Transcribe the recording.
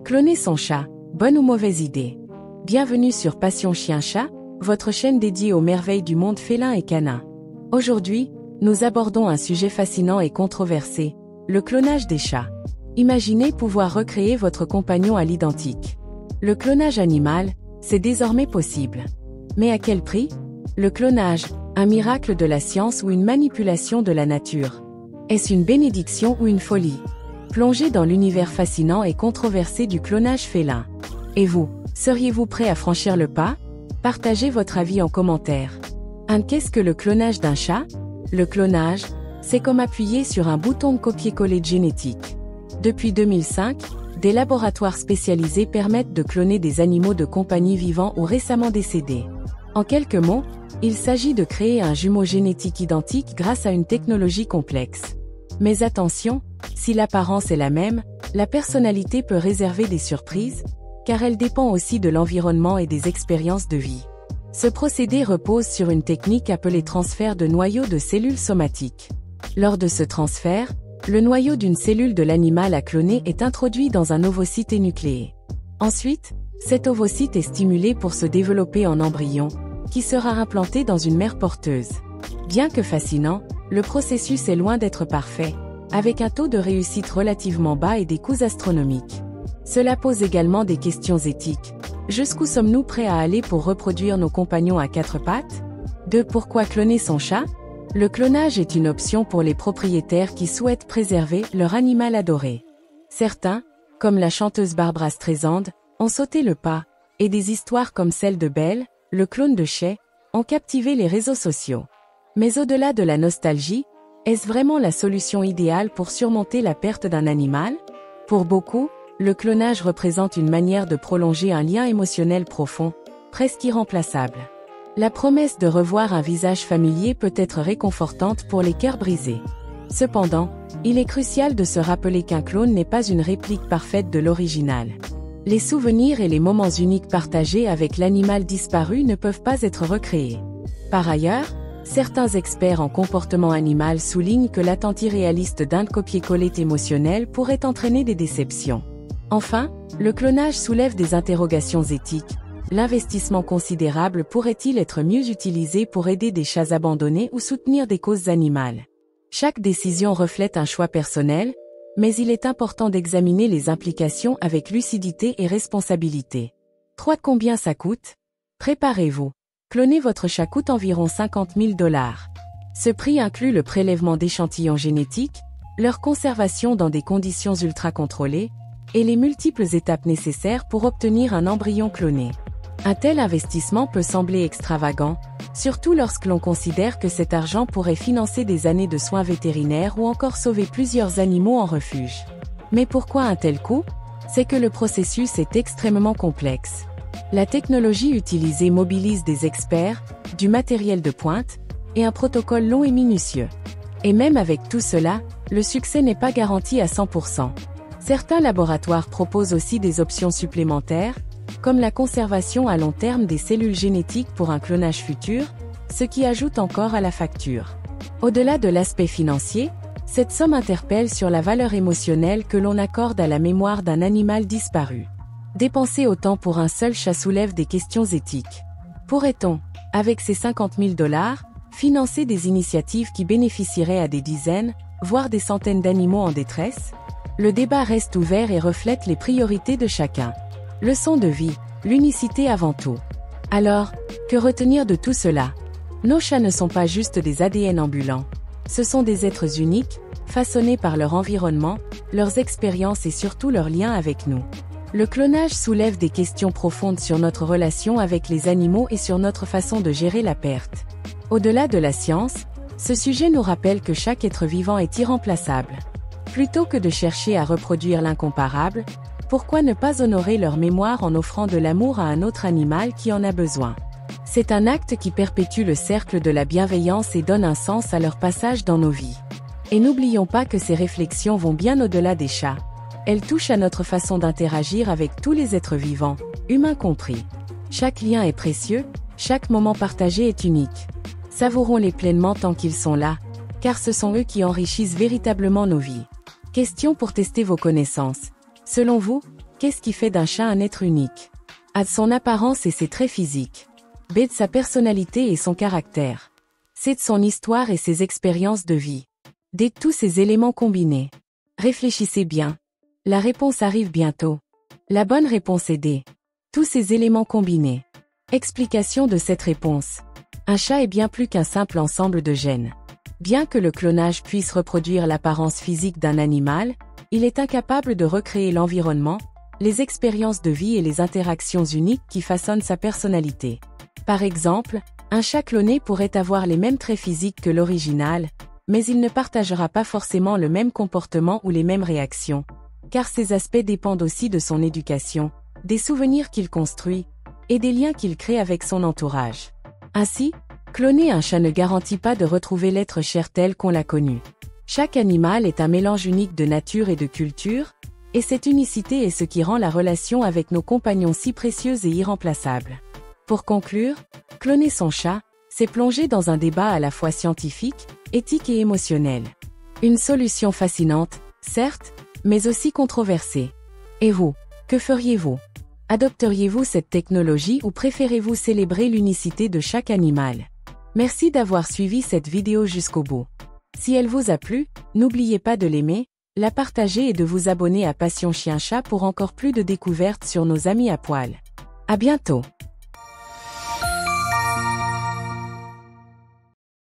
Cloner son chat, bonne ou mauvaise idée? Bienvenue sur Passion Chien Chat, votre chaîne dédiée aux merveilles du monde félin et canin. Aujourd'hui, nous abordons un sujet fascinant et controversé, le clonage des chats. Imaginez pouvoir recréer votre compagnon à l'identique. Le clonage animal, c'est désormais possible. Mais à quel prix? Le clonage, un miracle de la science ou une manipulation de la nature? Est-ce une bénédiction ou une folie? Plongez dans l'univers fascinant et controversé du clonage félin. Et vous, seriez-vous prêt à franchir le pas? Partagez votre avis en commentaire. Qu'est-ce que le clonage d'un chat? Le clonage, c'est comme appuyer sur un bouton de copier-coller de génétique. Depuis 2005, des laboratoires spécialisés permettent de cloner des animaux de compagnie vivants ou récemment décédés. En quelques mots, il s'agit de créer un jumeau génétique identique grâce à une technologie complexe. Mais attention, si l'apparence est la même, la personnalité peut réserver des surprises, car elle dépend aussi de l'environnement et des expériences de vie. Ce procédé repose sur une technique appelée transfert de noyau de cellules somatiques. Lors de ce transfert, le noyau d'une cellule de l'animal à cloner est introduit dans un ovocyte énucléé. Ensuite, cet ovocyte est stimulé pour se développer en embryon, qui sera implanté dans une mère porteuse. Bien que fascinant, le processus est loin d'être parfait, avec un taux de réussite relativement bas et des coûts astronomiques. Cela pose également des questions éthiques. Jusqu'où sommes-nous prêts à aller pour reproduire nos compagnons à quatre pattes? Pourquoi cloner son chat? Le clonage est une option pour les propriétaires qui souhaitent préserver leur animal adoré. Certains, comme la chanteuse Barbra Streisand, ont sauté le pas, et des histoires comme celle de Belle, le clone de Shay, ont captivé les réseaux sociaux. Mais au-delà de la nostalgie, est-ce vraiment la solution idéale pour surmonter la perte d'un animal? Pour beaucoup, le clonage représente une manière de prolonger un lien émotionnel profond, presque irremplaçable. La promesse de revoir un visage familier peut être réconfortante pour les cœurs brisés. Cependant, il est crucial de se rappeler qu'un clone n'est pas une réplique parfaite de l'original. Les souvenirs et les moments uniques partagés avec l'animal disparu ne peuvent pas être recréés. Par ailleurs, certains experts en comportement animal soulignent que l'attente irréaliste d'un copier-coller émotionnel pourrait entraîner des déceptions. Enfin, le clonage soulève des interrogations éthiques. L'investissement considérable pourrait-il être mieux utilisé pour aider des chats abandonnés ou soutenir des causes animales? Chaque décision reflète un choix personnel, mais il est important d'examiner les implications avec lucidité et responsabilité. Combien ça coûte? Préparez-vous. Cloner votre chat coûte environ 50 000 $. Ce prix inclut le prélèvement d'échantillons génétiques, leur conservation dans des conditions ultra contrôlées, et les multiples étapes nécessaires pour obtenir un embryon cloné. Un tel investissement peut sembler extravagant, surtout lorsque l'on considère que cet argent pourrait financer des années de soins vétérinaires ou encore sauver plusieurs animaux en refuge. Mais pourquoi un tel coût? C'est que le processus est extrêmement complexe. La technologie utilisée mobilise des experts, du matériel de pointe, et un protocole long et minutieux. Et même avec tout cela, le succès n'est pas garanti à 100%. Certains laboratoires proposent aussi des options supplémentaires, comme la conservation à long terme des cellules génétiques pour un clonage futur, ce qui ajoute encore à la facture. Au-delà de l'aspect financier, cette somme interpelle sur la valeur émotionnelle que l'on accorde à la mémoire d'un animal disparu. Dépenser autant pour un seul chat soulève des questions éthiques. Pourrait-on, avec ces 50 000 $, financer des initiatives qui bénéficieraient à des dizaines, voire des centaines d'animaux en détresse? Le débat reste ouvert et reflète les priorités de chacun. Leçon de vie, l'unicité avant tout. Alors, que retenir de tout cela? Nos chats ne sont pas juste des ADN ambulants. Ce sont des êtres uniques, façonnés par leur environnement, leurs expériences et surtout leur lien avec nous. Le clonage soulève des questions profondes sur notre relation avec les animaux et sur notre façon de gérer la perte. Au-delà de la science, ce sujet nous rappelle que chaque être vivant est irremplaçable. Plutôt que de chercher à reproduire l'incomparable, pourquoi ne pas honorer leur mémoire en offrant de l'amour à un autre animal qui en a besoin? C'est un acte qui perpétue le cercle de la bienveillance et donne un sens à leur passage dans nos vies. Et n'oublions pas que ces réflexions vont bien au-delà des chats. Elles touchent à notre façon d'interagir avec tous les êtres vivants, humains compris. Chaque lien est précieux, chaque moment partagé est unique. Savourons-les pleinement tant qu'ils sont là, car ce sont eux qui enrichissent véritablement nos vies. Question pour tester vos connaissances. Selon vous, Qu'est-ce qui fait d'un chat un être unique? A de son apparence et ses traits physiques. B de sa personnalité et son caractère. C de son histoire et ses expériences de vie. D de tous ces éléments combinés. Réfléchissez bien. La réponse arrive bientôt. La bonne réponse est D. Tous ces éléments combinés. Explication de cette réponse. Un chat est bien plus qu'un simple ensemble de gènes. Bien que le clonage puisse reproduire l'apparence physique d'un animal, il est incapable de recréer l'environnement, les expériences de vie et les interactions uniques qui façonnent sa personnalité. Par exemple, un chat cloné pourrait avoir les mêmes traits physiques que l'original, mais il ne partagera pas forcément le même comportement ou les mêmes réactions, car ces aspects dépendent aussi de son éducation, des souvenirs qu'il construit, et des liens qu'il crée avec son entourage. Ainsi, cloner un chat ne garantit pas de retrouver l'être cher tel qu'on l'a connu. Chaque animal est un mélange unique de nature et de culture, et cette unicité est ce qui rend la relation avec nos compagnons si précieuse et irremplaçable. Pour conclure, cloner son chat, c'est plonger dans un débat à la fois scientifique, éthique et émotionnel. Une solution fascinante, certes, mais aussi controversée. Et vous, que feriez-vous? Adopteriez-vous cette technologie ou préférez-vous célébrer l'unicité de chaque animal? Merci d'avoir suivi cette vidéo jusqu'au bout. Si elle vous a plu, n'oubliez pas de l'aimer, la partager et de vous abonner à Passion Chien Chat pour encore plus de découvertes sur nos amis à poil. À bientôt!